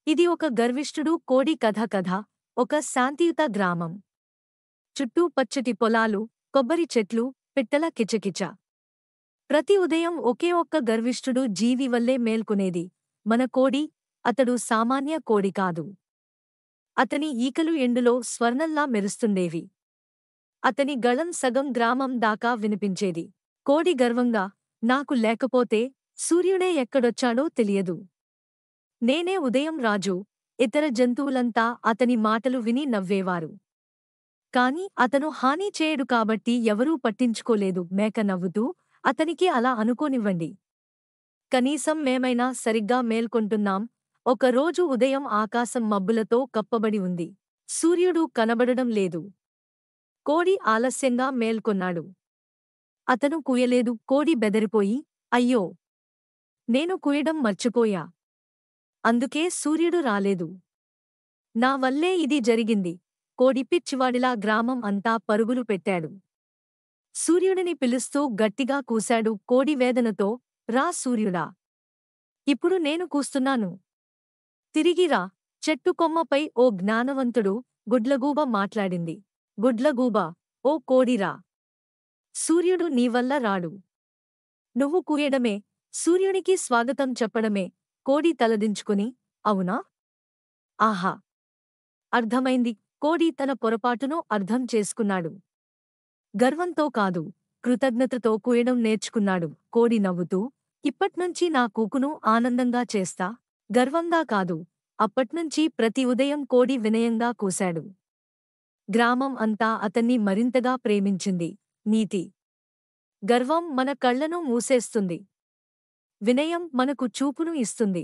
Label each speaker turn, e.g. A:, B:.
A: ఇది ఒక గర్విష్ఠుడు కోడి కథ. ఒక శాంతియుత గ్రామం. చుట్టూ పచ్చటి పొలాలు, కొబ్బరి చెట్లు, పిట్టల కిచకిచ. ప్రతి ఉదయం ఒకే ఒక్క గర్విష్ఠుడు జీవి వల్లే మేల్కొనేది. మన కోడి. అతడు సామాన్య కోడి కాదు. అతని ఈకలు ఎండులో స్వర్ణంలా మెరుస్తుండేవి. అతని గళం సగం గ్రామం దాకా వినిపించేది. కోడి గర్వంగా, నాకు లేకపోతే సూర్యుడే ఎక్కడొచ్చాడో తెలియదు. నేనే ఉదయం రాజు. ఇతర జంతువులంతా అతని మాటలు విని నవ్వేవారు. కాని అతను హాని చేయడు కాబట్టి ఎవరూ పట్టించుకోలేదు. మేక నవ్వుతూ, అతనికి అలా అనుకోనివ్వండి. కనీసం మేమైనా సరిగ్గా మేల్కొంటున్నాం. ఒక రోజు ఉదయం ఆకాశం మబ్బులతో కప్పబడి ఉంది. సూర్యుడు కనబడడం లేదు. కోడి ఆలస్యంగా మేల్కొన్నాడు. అతను కూయలేదు. కోడి బెదరిపోయి, అయ్యో! నేను కూయడం మర్చిపోయా. అందుకే సూర్యుడు రాలేదు. నా వల్లే ఇది జరిగింది. కోడి పిచ్చివాడిలా గ్రామం అంతా పరుగులు పెట్టాడు. సూర్యుడిని పిలుస్తూ గట్టిగా కూశాడు కోడి వేదనతో. రా సూర్యుడా! ఇప్పుడు నేను కూస్తున్నాను. తిరిగి రా. చెట్టు కొమ్మపై ఓ జ్ఞానవంతుడు గుడ్లగూబ మాట్లాడింది. గుడ్లగూబ, ఓ కోడిరా! సూర్యుడు నీవల్ల రాడు. నువ్వు కూయడమే, సూర్యునికి స్వాగతం చెప్పడమే. కోడి తలదించుకుని, అవునా? ఆహా! అర్థమైంది. కోడి తన పొరపాటును అర్థం చేసుకున్నాడు. గర్వంతో కాదు, కృతజ్ఞతతో కూయడం నేర్చుకున్నాడు. కోడి నవ్వుతూ, ఇప్పట్నుంచి నా కూకును ఆనందంగా చేస్తా. గర్వంగా కాదు. అప్పట్నుంచి ప్రతి ఉదయం కోడి వినయంగా కూశాడు. గ్రామం అంతా అతన్ని మరింతగా ప్రేమించింది. నీతి. గర్వం మన కళ్లను మూసేస్తుంది. వినయం మనకు చూపును ఇస్తుంది.